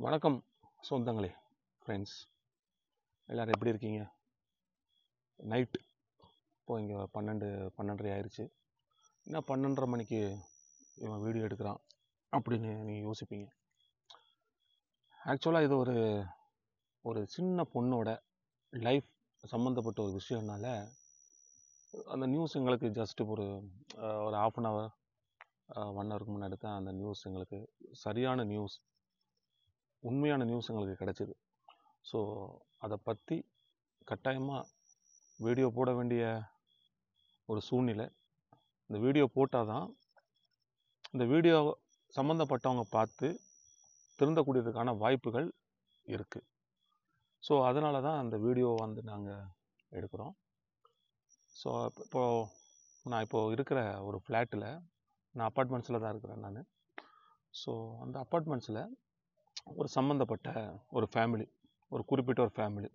வணக்கம் சொந்தங்களே, ஃப்ரெண்ட்ஸ் எல்லோரும் எப்படி இருக்கீங்க? நைட் இப்போ இங்கே 12:30 ஆயிடுச்சு. என்ன 12:30 மணிக்கு இவன் வீடியோ எடுக்கிறான் அப்படின்னு நீங்கள் யோசிப்பீங்க. ஆக்சுவலாக இது ஒரு சின்ன பொண்ணோட லைஃப் சம்மந்தப்பட்ட ஒரு விஷயம்னால அந்த நியூஸ் எங்களுக்கு ஜஸ்ட் ஒரு 1/2 1 ஹவருக்கு முன்னாடி தான் அந்த நியூஸ் எங்களுக்கு சரியான நியூஸ், உண்மையான நியூஸ் எங்களுக்கு கிடச்சிது. ஸோ அதை பற்றி கட்டாயமாக வீடியோ போட வேண்டிய ஒரு சூழ்நிலை. இந்த வீடியோ போட்டால் தான் இந்த வீடியோ சம்மந்தப்பட்டவங்க பார்த்து திருந்தக்கூடியதுக்கான வாய்ப்புகள் இருக்குது. ஸோ அதனால தான் அந்த வீடியோ நாங்கள் எடுக்கிறோம். ஸோ நான் இப்போது இருக்கிற ஒரு ஃப்ளாட்டில், நான் அப்பார்ட்மெண்ட்ஸில் தான் இருக்கிறேன் நான். ஸோ அந்த அப்பார்ட்மெண்ட்ஸில் ஒரு சம்மந்தப்பட்ட ஒரு ஃபேமிலி, ஒரு குறிப்பிட்ட ஒரு ஃபேமிலி.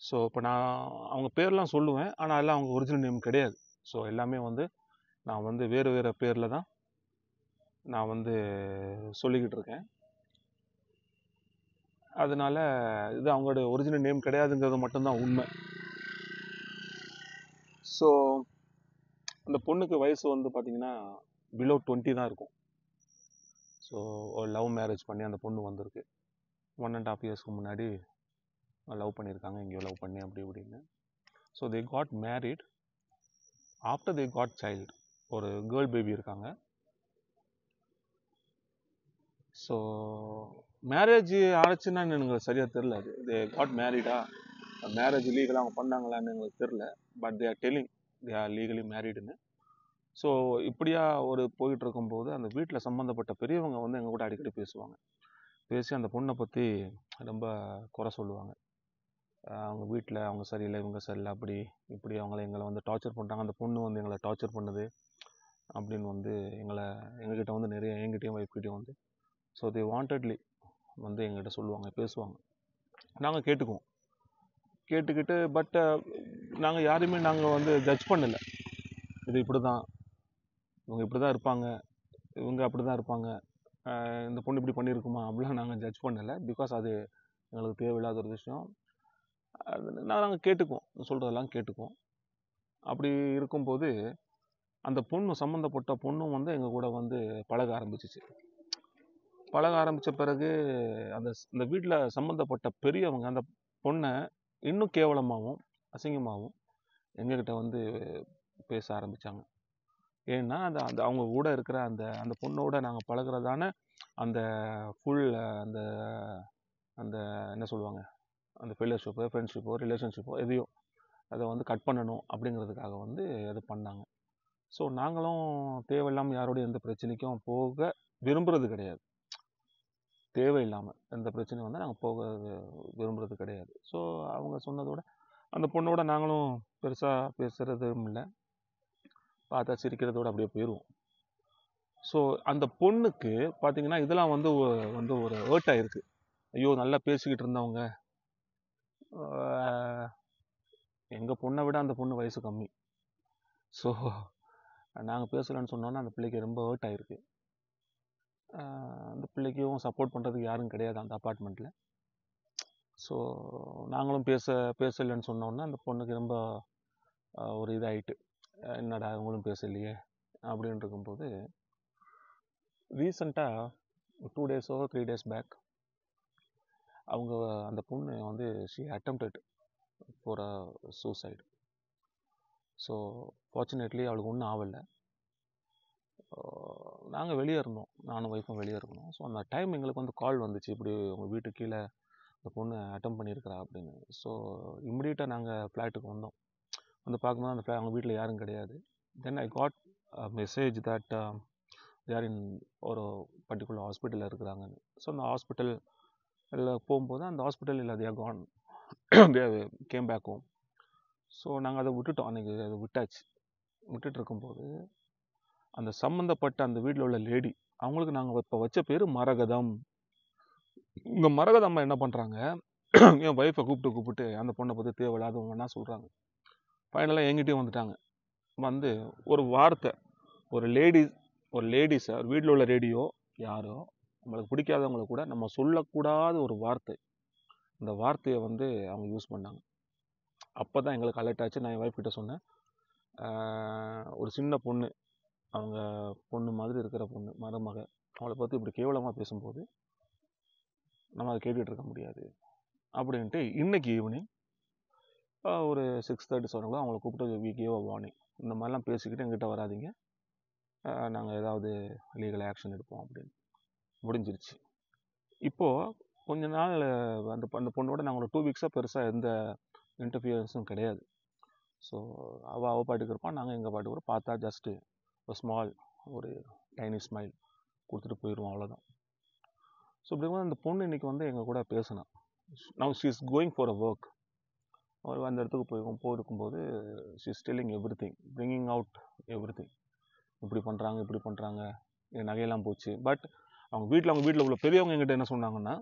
ஸோ இப்போ நான் அவங்க பேர்லாம் சொல்லுவேன், ஆனால் எல்லாம் அவங்க ஒரிஜினல் நேம் கிடையாது. ஸோ எல்லாமே நான் வேறு வேறு பேரில் தான் நான் சொல்லிக்கிட்டு இருக்கேன். அதனால் இது அவங்களோட ஒரிஜினல் நேம் கிடையாதுங்கிறது மட்டும்தான் உண்மை. ஸோ அந்த பொண்ணுக்கு வயசு பார்த்திங்கன்னா பிலோ 20 தான் இருக்கும். ஸோ ஒரு லவ் மேரேஜ் பண்ணி அந்த பொண்ணு வந்திருக்கு. 1.5 இயர்ஸ்க்கு முன்னாடி லவ் பண்ணியிருக்காங்க, எங்கேயோ லவ் பண்ணி அப்படி இப்படின்னு. So they got married. After they got child, ஒரு கேர்ள் பேபி இருக்காங்க. ஸோ மேரேஜ் ஆச்சுன்னா எனக்கு சரியாக தெரில. அது தே காட் மேரிடா, மேரேஜ் லீகலாக அவங்க பண்ணாங்களான்னு எங்களுக்கு தெரில. But they are telling they are legally மேரிடுன்னு. ஸோ இப்படியா போயிட்டு இருக்கும்போது அந்த வீட்டில் சம்மந்தப்பட்ட பெரியவங்க எங்கள் கூட அடிக்கடி பேசுவாங்க. பேசி அந்த பொண்ணை பற்றி ரொம்ப குறை சொல்லுவாங்க. அவங்க வீட்டில் அவங்க சரியில்லை, இவங்க சரியில்லை, அப்படி இப்படி எங்களை டார்ச்சர் பண்ணுறாங்க, அந்த பொண்ணு எங்களை டார்ச்சர் பண்ணுது அப்படின்னு எங்ககிட்ட நிறைய, எங்கிட்டையும் ஒய்ஃப்கிட்டையும் ஸோ தே வாண்டட்லி எங்ககிட்ட சொல்லுவாங்க, பேசுவாங்க. நாங்கள் கேட்டுக்கிட்டு பட் நாங்கள் யாரையுமே நாங்கள் ஜட்ஜ் பண்ணலை. இது இப்படி தான், இவங்க இப்படி தான் இருப்பாங்க, இவங்க அப்படி தான் இருப்பாங்க, இந்த பொண்ணு இப்படி பண்ணியிருக்குமா அப்படிலாம் நாங்கள் ஜட்ஜ் பண்ணலை. பிகாஸ் அது எங்களுக்கு தேவையில்லாத ஒரு விஷயம். நாங்கள் கேட்டுக்குவோம், சொல்கிறதெல்லாம் கேட்டுக்குவோம். அப்படி இருக்கும்போது அந்த பொண்ணு, சம்மந்தப்பட்ட பொண்ணும் எங்கள் கூட பழக ஆரம்பிச்சிச்சு. பழக ஆரம்பித்த பிறகு அந்த வீட்டில் சம்மந்தப்பட்ட பெரியவங்க அந்த பொண்ணை இன்னும் கேவலமாகவும் அசிங்கமாகவும் எங்ககிட்ட பேச ஆரம்பித்தாங்க. ஏன்னா அந்த அவங்க கூட இருக்கிற அந்த பொண்ணோட நாங்கள் பழகிறதான அந்த ஃபுல் அந்த அந்த என்ன சொல்லுவாங்க, அந்த ஃபெல்லோஷிப்போ, ஃப்ரெண்ட்ஷிப்போ, ரிலேஷன்ஷிப்போ எதையோ அதை கட் பண்ணணும் அப்படிங்கிறதுக்காக அது பண்ணாங்க. ஸோ நாங்களும் தேவையில்லாமல் யாரோடைய எந்த பிரச்சனைக்கும் போக விரும்புகிறது கிடையாது. தேவையில்லாமல் எந்த பிரச்சனையும் நாங்கள் போக விரும்புகிறது கிடையாது. ஸோ அவங்க சொன்னதோட அந்த பொண்ணோட நாங்களும் பெருசாக பேசுகிறதும் இல்லை, பார்த்தா சிரிக்கிறதோடு அப்படியே போயிடுவோம். ஸோ அந்த பொண்ணுக்கு பார்த்திங்கன்னா இதெல்லாம் ஒரு ஹர்ட் ஆகிருக்கு. ஐயோ, நல்லா பேசிக்கிட்டு இருந்தவங்க, எங்கள் பொண்ணை விட அந்த பொண்ணு வயசு கம்மி. ஸோ நாங்கள் பேசலைன்னு சொன்னோன்னா அந்த பிள்ளைக்கு ரொம்ப ஹர்ட் ஆகிருக்கு. அந்த பிள்ளைக்கும் சப்போர்ட் பண்ணுறதுக்கு யாரும் கிடையாது அந்த அப்பார்ட்மெண்ட்டில். ஸோ நாங்களும் பேசலைன்னு சொன்னோன்னா அந்த பொண்ணுக்கு ரொம்ப ஒரு இதாகிட்டு, என்னடா அவங்களும் பேசலையே அப்படின்னு இருக்கும்போது ரீசண்டாக 2 days or 3 days பேக் அவங்க அந்த பொண்ணு she attempted for a suicide. So fortunately அவளுக்கு ஒன்றும் ஆகலை. நாங்கள் வெளியே இருந்தோம், நானும் ஒய்ஃபும் வெளியே இருந்தோம். ஸோ அந்த டைம் எங்களுக்கு கால் வந்துச்சு, இப்படி உங்கள் வீட்டுக்கு கீழே அந்த பொண்ணு அட்டம் பண்ணியிருக்கிறா அப்படின்னு. ஸோ இம்மிடியட்டாக நாங்கள் ஃப்ளாட்டுக்கு வந்தோம். பார்க்கும்போது அந்த அவங்க வீட்டில் யாரும் கிடையாது. தென் ஐ காட் மெசேஜ் தட் தேர் இன் ஒரு பர்டிகுலர் ஹாஸ்பிட்டலில் இருக்கிறாங்கன்னு. ஸோ அந்த ஹாஸ்பிட்டலில் போகும்போது அந்த ஹாஸ்பிட்டல் இல்லை, they are gone, they came back home. So நாங்கள் அதை விட்டுட்டோம், அன்றைக்கி அதை விட்டுட்டு இருக்கும்போது அந்த சம்மந்தப்பட்ட அந்த வீட்டில் உள்ள லேடி, அவங்களுக்கு நாங்கள் இப்போ வச்ச பேர் மரகதம். இந்த மரகதம்மா என்ன பண்ணுறாங்க, என் ஒய்ஃபை கூப்பிட்டு அந்த பொண்ணை பற்றி தேவையில்லாதவங்கன்னா சொல்கிறாங்க. ஃபைனலாக எங்கிட்டையும் வந்துட்டாங்க. ஒரு வார்த்தை, ஒரு லேடிஸை வீட்டில் உள்ள ரேடியோ யாரோ நம்மளுக்கு பிடிக்காதவங்களை கூட நம்ம சொல்லக்கூடாத ஒரு வார்த்தை, அந்த வார்த்தையை வந்து அவங்க யூஸ் பண்ணாங்க. அப்போ தான் எங்களுக்கு அலர்ட் ஆச்சு. நான் என் ஒய்ஃப் கிட்ட சொன்னேன், ஒரு சின்ன பொண்ணு, அவங்க பொண்ணு மாதிரி இருக்கிற பொண்ணு, மருமக, அவளை பற்றி இப்படி கேவலமாக பேசும்போது நம்ம அதை கேட்டுகிட்டு இருக்க முடியாது அப்படின்ட்டு இன்னைக்கு ஈவினிங் ஒரு 6:30 7 அவங்கள கூப்பிட்டு வி கேவ் அ வார்னிங். இந்த மாதிரிலாம் பேசிக்கிட்டு எங்கிட்ட வராதிங்க, நாங்கள் ஏதாவது லீகல் ஆக்ஷன் எடுப்போம் அப்படின்னு. முடிஞ்சிருச்சு. இப்போது கொஞ்ச நாள் அந்த பொண்ணோட நாங்கள் ஒரு 2 வீக்ஸாக பெருசாக எந்த இன்டர்ஃபியரன்ஸும் கிடையாது. ஸோ அவள் பாட்டுக்கு இருப்பான், நாங்கள் எங்கள் பாட்டுக்கு வரும். பார்த்தா ஜஸ்ட்டு ஒரு ஸ்மால், ஒரு டைனி ஸ்மைல் கொடுத்துட்டு போயிடுவோம், அவ்வளோதான். ஸோ இப்படி அந்த பொண்ணு இன்றைக்கி வந்து எங்கள் கூட பேசினான். Now she is going for a work. அவர் அந்த இடத்துக்கு போயிருக்கும்போது she is telling everything, bringing out everything. இப்படி பண்ணுறாங்க, என் நகையெல்லாம் போச்சு. பட் அவங்க வீட்டில் உள்ள பெரியவங்க எங்கிட்ட என்ன சொன்னாங்கன்னா,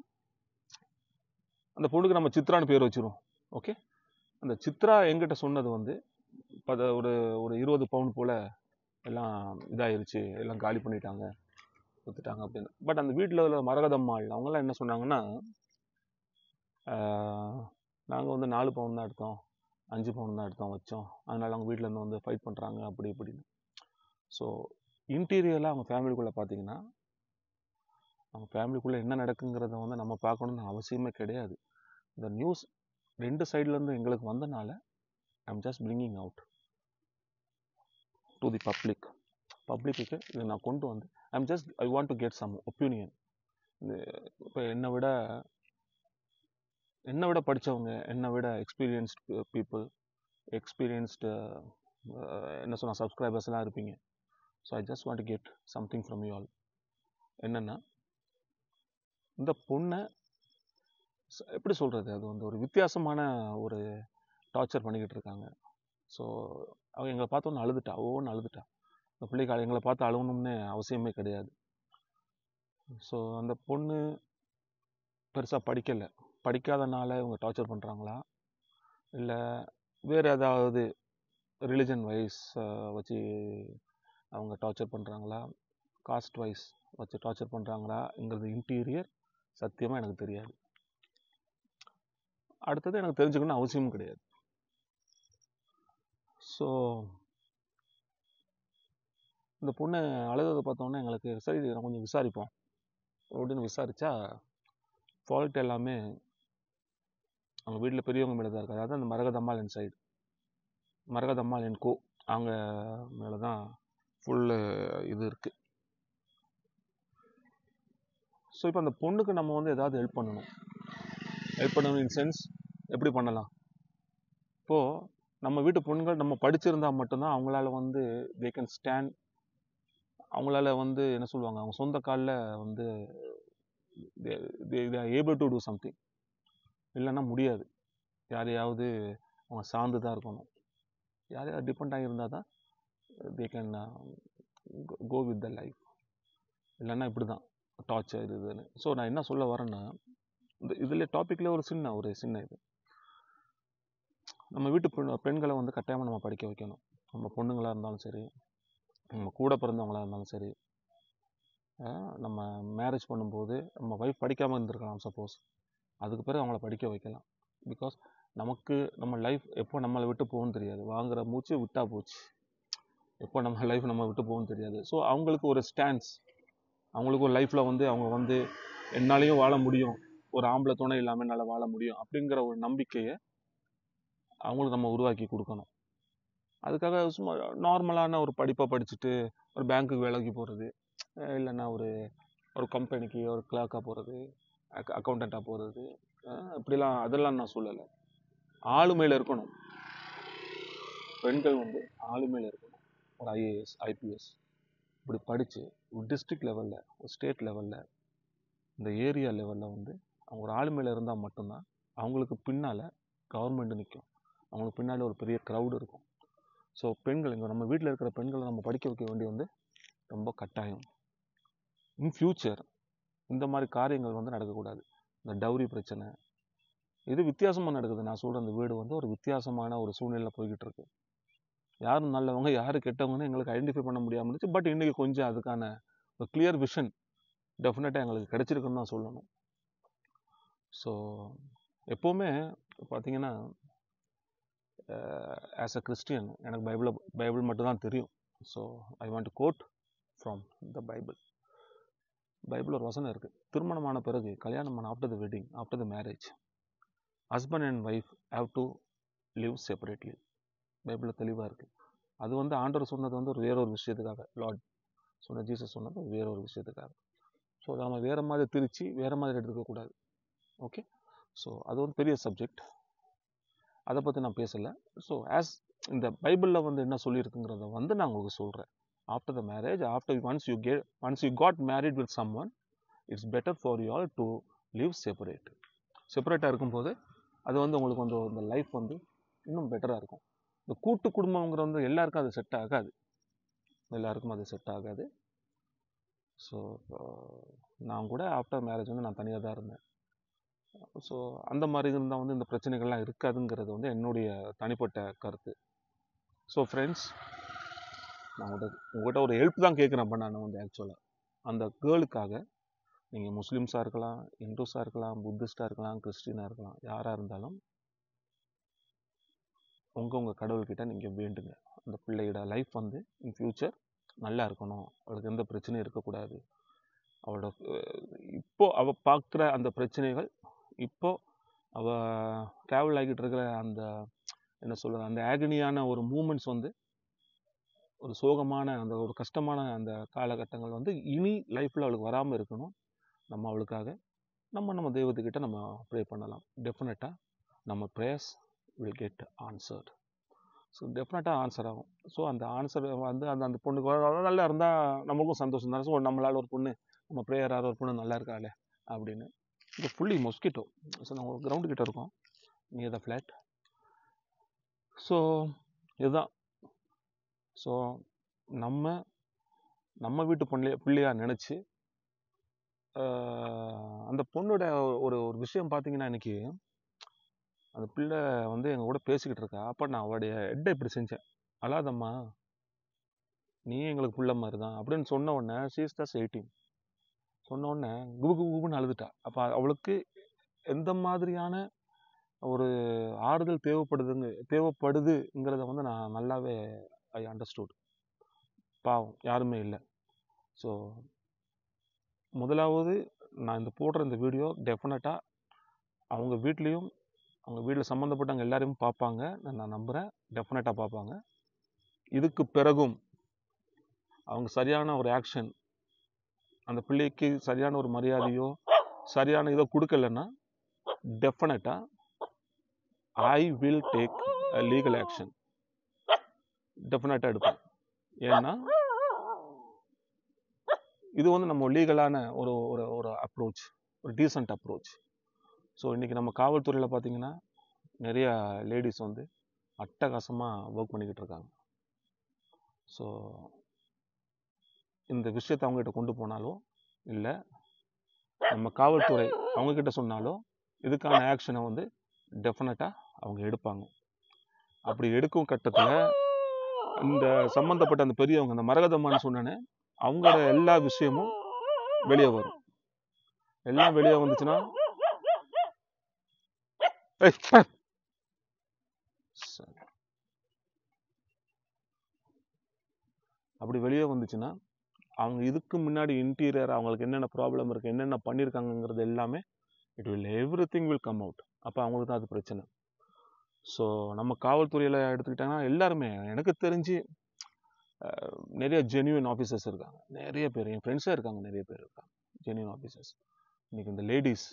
அந்த பொண்ணுக்கு நம்ம சித்ரான்னு பேர் வச்சிருவோம். ஓகே, அந்த சித்ரா எங்கிட்ட சொன்னது வந்து ஒரு ஒரு 20 பவுன் போல் எல்லாம் இதாயிருச்சு, எல்லாம் காலி பண்ணிட்டாங்க, கொடுத்துட்டாங்க அப்படின்னு. பட் அந்த வீட்டில் உள்ள மரகதம்மாள் அவங்கெல்லாம் என்ன சொன்னாங்கன்னா, நாங்கள் வந்து 4 பவுன் தான் எடுத்தோம், 5 பவுன் தான் எடுத்தோம் வச்சோம், அதனால் அவங்க வீட்டிலேருந்து வந்து ஃபைட் பண்ணுறாங்க அப்படி இப்படின்னு. ஸோ இன்டீரியரில் அவங்க ஃபேமிலிக்குள்ளே பார்த்தீங்கன்னா, அவங்க ஃபேமிலிக்குள்ளே என்ன நடக்குங்கிறத வந்து நம்ம பார்க்கணுன்னு அவசியமே கிடையாது. இந்த நியூஸ் 2 சைட்லேருந்து எங்களுக்கு வந்தனால I'm just bringing out to the பப்ளிக்கு இதை நான் கொண்டு வந்து I want to get some opinion. இப்போ என்னை விட படித்தவங்க, என்னை விட எக்ஸ்பீரியன்ஸ்டு பீப்புள், எக்ஸ்பீரியன்ஸ்டு என்ன சொன்னால் சப்ஸ்கிரைபர்ஸ்லாம் இருப்பீங்க. So I just want to get something from you all. என்னென்னா, இந்த பொண்ணை எப்படி சொல்கிறது, அது வந்து ஒரு வித்தியாசமான ஒரு டார்ச்சர் பண்ணிக்கிட்டு இருக்காங்க. ஸோ அவள் எங்களை பார்த்தோன்னு அழுதுட்டா, ஒவ்வொன்று அழுதுட்டா. அந்த பிள்ளைக்கு எங்களை பார்த்து அழுகணும்னு அவசியமே கிடையாது. ஸோ அந்த பொண்ணு பெருசாக படிக்காதனால இவங்க டார்ச்சர் பண்ணுறாங்களா, இல்லை வேறு ஏதாவது ரிலிஜன் வைஸ் வச்சு அவங்க டார்ச்சர் பண்ணுறாங்களா, காஸ்ட் வைஸ் வச்சு டார்ச்சர் பண்ணுறாங்களாங்கிறது இன்டீரியர் சத்தியமாக எனக்கு தெரியாது. அடுத்தது எனக்கு தெரிஞ்சுக்கணும்னு அவசியமும் கிடையாது. ஸோ இந்த பொண்ணு அழுததை பார்த்தோன்னே எங்களுக்கு சரி நான் கொஞ்சம் விசாரிப்போம் அப்படின்னு விசாரித்தா, ஃபால்ட் எல்லாமே அவங்க வீட்டில் பெரியவங்க மேலே தான் இருக்குது. அதாவது அந்த மரகதம்மாள் என் சைடு, மரகதம்மாள் என் கோ, அவங்க மேலே தான் ஃபுல்லு இது இருக்குது. ஸோ இப்போ அந்த பொண்ணுக்கு நம்ம வந்து ஏதாவது ஹெல்ப் பண்ணணும் இன் சென்ஸ் எப்படி பண்ணலாம்? இப்போது நம்ம வீட்டு பொண்ணுகள் நம்ம படிச்சிருந்தால் மட்டும்தான் அவங்களால வந்து தே கேன் ஸ்டாண்ட், அவங்களால வந்து என்ன சொல்லுவாங்க, அவங்க சொந்த காலில் வந்து they are able to do something. இல்லைன்னா முடியாது. யாரையாவது அவங்க சார்ந்து தான் இருக்கணும், யாரையாவது டிபெண்ட் ஆகியிருந்தால் தான் they can go with the life. இல்லைன்னா இப்படி தான் டார்ச்சர் இதுன்னு. ஸோ நான் என்ன சொல்ல வரேன்னா, இந்த இதில் டாப்பிக்கில் ஒரு சின்ன இது, நம்ம வீட்டு பெண்களை வந்து கட்டாயமாக நம்ம படிக்க வைக்கணும். நம்ம பொண்ணுங்களாக இருந்தாலும் சரி, நம்ம கூட பிறந்தவங்களாக இருந்தாலும் சரி. நம்ம மேரேஜ் பண்ணும்போது நம்ம ஒய்ஃப் படிக்காமல் இருந்திருக்கலாம் சப்போஸ், அதுக்கு பிறகு அவங்கள படிக்க வைக்கலாம். பிகாஸ் நமக்கு நம்ம லைஃப் எப்போ நம்மளை விட்டு போகும்னு தெரியாது. வாங்குகிற மூச்சு விட்டா போச்சு, எப்போ நம்ம லைஃப் நம்ம விட்டு போகும்னு தெரியாது. ஸோ அவங்களுக்கு ஒரு ஸ்டாண்ட்ஸ், அவங்களுக்கு ஒரு லைஃப்பில் வந்து அவங்க வந்து என்னாலையும் வாழ முடியும், ஒரு ஆம்பளை துணை இல்லாமல் என்னால் வாழ முடியும் அப்படிங்கிற ஒரு நம்பிக்கையை அவங்களுக்கு நம்ம உருவாக்கி கொடுக்கணும். அதுக்காக சும்மா நார்மலான ஒரு படிப்பை படிச்சுட்டு ஒரு பேங்க்குக்கு வேலைக்கு போகிறது, இல்லைன்னா ஒரு கம்பெனிக்கு ஒரு கிளார்க்காக போகிறது, அக்கௌண்டண்ட்டாக போகிறது, இப்படிலாம் அதெல்லாம் நான் சொல்லலை. ஆளுமையில் இருக்கணும். பெண்கள் வந்து ஆளுமையில் இருக்கணும். ஒரு ஐஏஎஸ், ஐபிஎஸ் இப்படி படித்து ஒரு டிஸ்ட்ரிக்ட் லெவலில், ஒரு ஸ்டேட் லெவலில், இந்த ஏரியா லெவலில் வந்து அவங்க ஒரு ஆளுமையில் இருந்தால் மட்டும்தான் அவங்களுக்கு பின்னால் கவர்மெண்ட் நிற்கும், அவங்களுக்கு பின்னால் ஒரு பெரிய க்ரௌடு இருக்கும். ஸோ பெண்கள், இங்கே நம்ம வீட்டில் இருக்கிற பெண்களை நம்ம படிக்க வைக்க வேண்டிய வந்து ரொம்ப கட்டாயம். இன் ஃப்யூச்சர் இந்த மாதிரி காரியங்கள் வந்து நடக்கக்கூடாது. இந்த டவுரி பிரச்சனை இது வித்தியாசமாக நடக்குது. நான் சொல்கிற அந்த வீடு வந்து ஒரு வித்தியாசமான ஒரு சூழ்நிலையில் போய்கிட்டு இருக்கு. யாரும் நல்லவங்க யார் கெட்டவங்கன்னு எங்களுக்கு ஐடென்டிஃபை பண்ண முடியாமல் இருந்துச்சு. பட் இன்றைக்கி கொஞ்சம் அதுக்கான ஒரு கிளியர் விஷன் டெஃபினட்டாக எங்களுக்கு கிடைச்சிருக்குன்னு தான் சொல்லணும். ஸோ எப்போவுமே பார்த்தீங்கன்னா, ஆஸ் அ கிறிஸ்டியன் எனக்கு பைபிள் மட்டும் தான் தெரியும். So I want to quote from the Bible. Bible ஒரு வசனம் இருக்குது, திருமணமான பிறகு, கல்யாணமான after the wedding, after the marriage, husband and wife have to live separately. பைபிளில் தெளிவாக இருக்குது. அது வந்து ஆண்டவர் சொன்னது வந்து வேறொரு விஷயத்துக்காக, லார்ட் சொன்ன ஜீசஸ் சொன்னது வேறொரு விஷயத்துக்காக. ஸோ அதை நம்ம வேறு மாதிரி திரித்து வேறு மாதிரி எடுத்துக்கக்கூடாது. ஓகே, ஸோ அது ஒரு பெரிய சப்ஜெக்ட், அதை பற்றி நான் பேசலை. ஸோ ஆஸ் இந்த பைபிளில் வந்து என்ன சொல்லியிருக்குங்கிறத வந்து நான் உங்களுக்கு சொல்கிறேன். After the marriage, once you got married with someone, it's better for you all to live செப்பரேட்டாக இருக்கும்போது அது வந்து உங்களுக்கு வந்து இந்த லைஃப் வந்து இன்னும் பெட்டராக இருக்கும். இந்த கூட்டு குடும்பங்கிற வந்து எல்லாருக்கும் அது செட் ஆகாது. ஸோ நான் கூட ஆஃப்டர் மேரேஜ் வந்து நான் தனியாக தான் இருந்தேன். ஸோ அந்த மாதிரி இருந்தால் வந்து இந்த பிரச்சனைகள்லாம் இருக்காதுங்கிறது வந்து என்னுடைய தனிப்பட்ட கருத்து. ஸோ ஃப்ரெண்ட்ஸ், நான் உங்கள்கிட்ட ஒரு ஹெல்ப் தான் கேட்குறேன். அப்போ நான் வந்து ஆக்சுவலாக அந்த கேர்ளுக்காக, நீங்கள் முஸ்லீம்ஸாக இருக்கலாம், இந்துஸாக இருக்கலாம், புத்திஸ்டாக இருக்கலாம், கிறிஸ்டினாக இருக்கலாம், யாராக இருந்தாலும் உங்கள் கடவுள்கிட்ட நீங்கள் வேண்டுங்க. அந்த பிள்ளையோட லைஃப் வந்து இன் ஃப்யூச்சர் நல்லா இருக்கணும், அவளுக்கு எந்த பிரச்சனையும் இருக்கக்கூடாது. அவளோட அவள் பார்க்குற அந்த பிரச்சனைகள், அவள் ட்ராவல் ஆகிட்டு இருக்கிற அந்த என்ன சொல்கிறது, அந்த ஆகனியான ஒரு மூமெண்ட்ஸ் வந்து, ஒரு சோகமான அந்த ஒரு கஷ்டமான அந்த காலகட்டங்கள் வந்து இனி லைஃப்பில் அவளுக்கு வராமல் இருக்கணும். நம்ம அவளுக்காக நம்ம தெய்வத்துக்கிட்ட நம்ம ப்ரே பண்ணலாம். டெஃபினட்டாக நம்ம prayers will get answered. So டெஃபினட்டாக ஆன்சர் ஆகும். ஸோ அந்த ஆன்சர் வந்து அந்த பொண்ணுக்கு நல்லா இருந்தால் நமக்கும் சந்தோஷம் தானே. ஸோ நம்மளால் ஒரு பொண்ணு, நம்ம ப்ரேயராக ஒரு பொண்ணு நல்லா இருக்காளே அப்படின்னு. இது ஃபுல்லி மொஸ்கிட்டோ. ஸோ நம்ம கிரவுண்டு கிட்ட இருக்கோம், நியர் த ஃப்ளாட். ஸோ இதுதான். ஸோ நம்ம வீட்டு பிள்ளையாக நினச்சி அந்த பொண்ணோட ஒரு விஷயம் பார்த்தீங்கன்னா, இன்னைக்கு அந்த பிள்ளை வந்து எங்கள் கூட பேசிக்கிட்டு இருக்கா. அப்போ நான் அவளுடைய ஹெட்டை இப்படி செஞ்சேன், அழாதம்மா, நீ எங்களுக்கு பிள்ளை மாதிரி தான் அப்படின்னு சொன்ன உடனே, ஷீஸ் ஜஸ்ட் 18, சொன்ன உடனே குபுன்னு அழுதுட்டா. அப்போ அவளுக்கு எந்த மாதிரியான ஒரு ஆறுதல் தேவைப்படுதுங்கிறத வந்து நான் நல்லாவே ஐ அண்டர்ஸ்டூட். பாவம் யாருமே இல்லை. ஸோ முதலாவது நான் போடுற இந்த வீடியோ டெஃபினட்டாக அவங்க வீட்டில் சம்மந்தப்பட்டவங்க எல்லாரையும் பார்ப்பாங்க, நான் நம்புகிறேன். டெஃபினட்டாக பார்ப்பாங்க. இதுக்கு பிறகும் அவங்க சரியான ஒரு ஆக்ஷன், அந்த பிள்ளைக்கு சரியான ஒரு மரியாதையோ சரியான இதோ கொடுக்கலன்னா, டெஃபினட்டாக I will take a legal action. டெஃபினட்டாக எடுப்பேன். ஏன்னா இது வந்து நம்ம லீகலான ஒரு அப்ரோச், ஒரு டீசன்ட் அப்ரோச். ஸோ இன்றைக்கி நம்ம காவல்துறையில் பார்த்திங்கன்னா நிறையா லேடிஸ் வந்து அட்டகாசமாக ஒர்க் பண்ணிக்கிட்டு இருக்காங்க. ஸோ இந்த விஷயத்தை அவங்ககிட்ட கொண்டு போனாலோ இல்லை நம்ம காவல்துறை அவங்கக்கிட்ட சொன்னாலோ இதுக்கான ஆக்ஷனை வந்து டெஃபினட்டாக அவங்க எடுப்பாங்க. அப்படி எடுக்கும் கட்டத்தில் இந்த சம்மந்தப்பட்ட அந்த பெரியவங்க, அந்த மரகதம்மான்னு சொன்னேன்னு, அவங்களோட எல்லா விஷயமும் வெளியே வரும். எல்லாம் வெளியே வந்துச்சுன்னா, அப்படி வெளியே வந்துச்சுன்னா அவங்க இதுக்கு முன்னாடி இன்டீரியர் அவங்களுக்கு என்னென்ன ப்ராப்ளம் இருக்குது, என்னென்ன பண்ணியிருக்காங்கங்கிறது எல்லாமே எவ்ரிதிங் வில் கம் அவுட். அப்போ அவங்களுக்கு தான் அது பிரச்சனை. ஸோ நம்ம காவல்துறையில் எடுத்துக்கிட்டாங்கன்னா எல்லாருமே எனக்கு தெரிஞ்சு நிறைய ஜென்யூன் ஆஃபீஸர்ஸ் இருக்காங்க. நிறைய பேர் என் ஃப்ரெண்ட்ஸே இருக்காங்க, நிறைய பேர் இருக்காங்க ஜென்யூன் ஆஃபீஸர்ஸ். இன்றைக்கி இந்த லேடிஸ்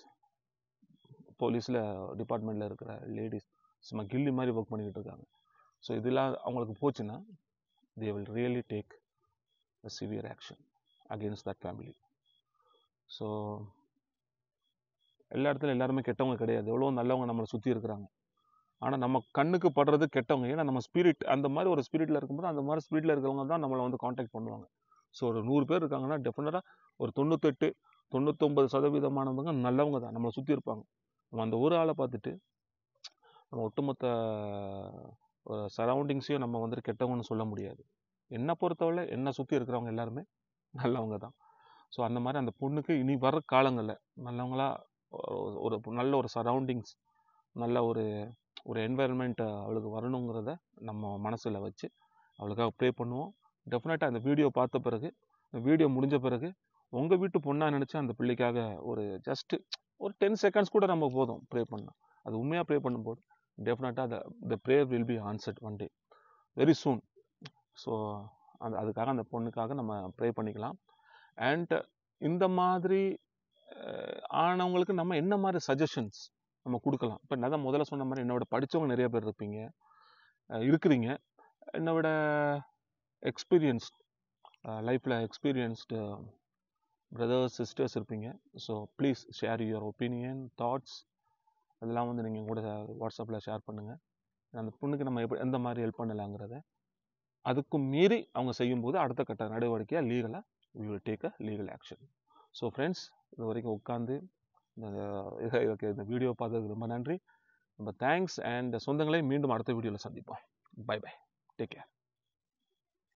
போலீஸில் டிபார்ட்மெண்ட்டில் இருக்கிற லேடிஸ் சும்மா கில்லி மாதிரி ஒர்க் பண்ணிக்கிட்டு இருக்காங்க. ஸோ இதெல்லாம் அவங்களுக்கு போச்சுன்னா they will really take a severe action against that family. So எல்லா இடத்துலையும் எல்லாருமே கெட்டவங்க கிடையாது, எவ்வளோ நல்லவங்க நம்மளை சுற்றி இருக்கிறாங்க. ஆனால் நம்ம கண்ணுக்கு படுறது கெட்டவங்க. ஏன்னா நம்ம ஸ்பிரிட் அந்த மாதிரி ஒரு ஸ்பிரிட்டில் இருக்கும்போது அந்த மாதிரி ஸ்பிரிட்டில் இருக்கிறவங்க தான் நம்மளை வந்து காண்டாக்ட் பண்ணுவாங்க. ஸோ ஒரு 100 பேர் இருக்காங்கன்னா டெஃபினட்டாக ஒரு 98-99% நல்லவங்க தான் நம்மளை சுற்றி இருப்பாங்க. நம்ம அந்த ஒரு ஆளை பார்த்துட்டு நம்ம ஒட்டுமொத்த சரௌண்டிங்ஸையும் நம்ம வந்துட்டு கெட்டவங்கன்னு சொல்ல முடியாது. என்னை பொறுத்தவரை என்னை சுற்றி இருக்கிறவங்க எல்லாருமே நல்லவங்க தான். ஸோ அந்த மாதிரி அந்த பொண்ணுக்கு இனி வர காலங்களில் நல்லவங்களா ஒரு நல்ல ஒரு சரௌண்டிங்ஸ், நல்ல ஒரு என்வாயர்மெண்ட் அவளுக்கு வரணுங்கிறத நம்ம மனசில் வச்சு அவளுக்காக ப்ரே பண்ணுவோம். டெஃபினட்டாக அந்த வீடியோ பார்த்த பிறகு, வீடியோ முடிஞ்ச பிறகு உங்கள் வீட்டு பொண்ணாக நினச்சா அந்த பிள்ளைக்காக ஒரு ஜஸ்ட்டு ஒரு 10 செகண்ட்ஸ் கூட நம்ம போதும் ப்ரே பண்ணலாம். அது உண்மையாக ப்ரே பண்ணும்போது டெஃபினட்டாக த prayer will be answered one day very soon. So அதுக்காக அந்த பொண்ணுக்காக நம்ம ப்ரே பண்ணிக்கலாம். அண்ட் இந்த மாதிரி ஆனவங்களுக்கு நம்ம என்ன மாதிரி சஜஷன்ஸ் நம்ம கொடுக்கலாம்? இப்போ நான் தான் முதல்ல சொன்ன மாதிரி என்னோட படித்தவங்க நிறைய பேர் இருக்கிறீங்க, என்னோட எக்ஸ்பீரியன்ஸ்ட் லைஃப்பில் எக்ஸ்பீரியன்ஸ்டு பிரதர்ஸ் சிஸ்டர்ஸ் இருப்பீங்க. So please share your opinion, thoughts, அதெல்லாம் நீங்கள் கூட வாட்ஸ்அப்பில் ஷேர் பண்ணுங்கள். அந்த பொண்ணுக்கு நம்ம எந்த மாதிரி ஹெல்ப் பண்ணலாங்கிறத, அதுக்கும் மீறி அவங்க செய்யும்போது அடுத்த கட்ட நடவடிக்கையாக லீகலாக we will take a legal action. So friends, இது வரைக்கும் உட்காந்து இந்த வீடியோ பார்த்ததுக்கு ரொம்ப நன்றி, ரொம்ப தேங்க்ஸ். அண்ட் சொந்தங்களே, மீண்டும் அடுத்த வீடியோவில் சந்திப்போம். Bye bye, take care.